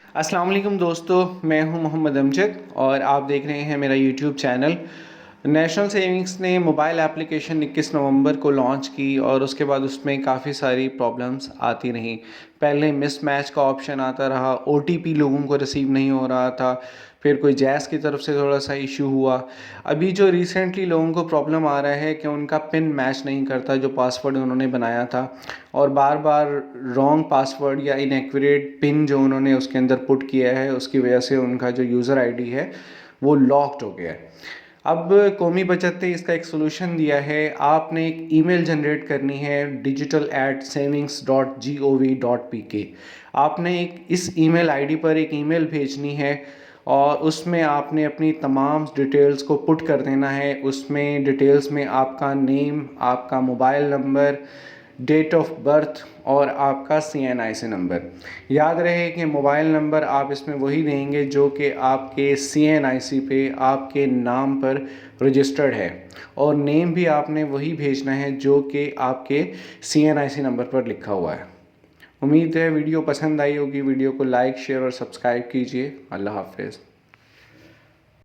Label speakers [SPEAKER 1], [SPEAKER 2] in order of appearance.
[SPEAKER 1] अस्सलाम वालेकुम दोस्तों, मैं हूं मोहम्मद अमजद और आप देख रहे हैं मेरा यूट्यूब चैनल। नेशनल सेविंग्स ने मोबाइल एप्लीकेशन 21 नवंबर को लॉन्च की और उसके बाद उसमें काफ़ी सारी प्रॉब्लम्स आती रहीं। पहले मिसमैच का ऑप्शन आता रहा, ओटीपी लोगों को रिसीव नहीं हो रहा था, फिर कोई जैस की तरफ से थोड़ा सा इशू हुआ। अभी जो रिसेंटली लोगों को प्रॉब्लम आ रहा है कि उनका पिन मैच नहीं करता जो पासवर्ड उन्होंने बनाया था, और बार बार रॉन्ग पासवर्ड या इनएक्यूरेट पिन जो उन्होंने उसके अंदर पुट किया है उसकी वजह से उनका जो यूज़र आईडी है वो लॉक्ड हो गया है। अब कौमी बचत ने इसका एक सोल्यूशन दिया है। आपने एक ईमेल जनरेट करनी है digital@savings.gov.pk। आपने एक इस ईमेल आईडी पर एक ईमेल भेजनी है और उसमें आपने अपनी तमाम डिटेल्स को पुट कर देना है। उसमें डिटेल्स में आपका नेम, आपका mobile number, date of birth और आपका CNIC नंबर। याद रहे कि मोबाइल नंबर आप इसमें वही देंगे जो कि आपके CNIC पे आपके नाम पर रजिस्टर्ड है, और नेम भी आपने वही भेजना है जो कि आपके CNIC नंबर पर लिखा हुआ है। उम्मीद है वीडियो पसंद आई होगी। वीडियो को लाइक, शेयर और सब्सक्राइब कीजिए। अल्लाह हाफिज़।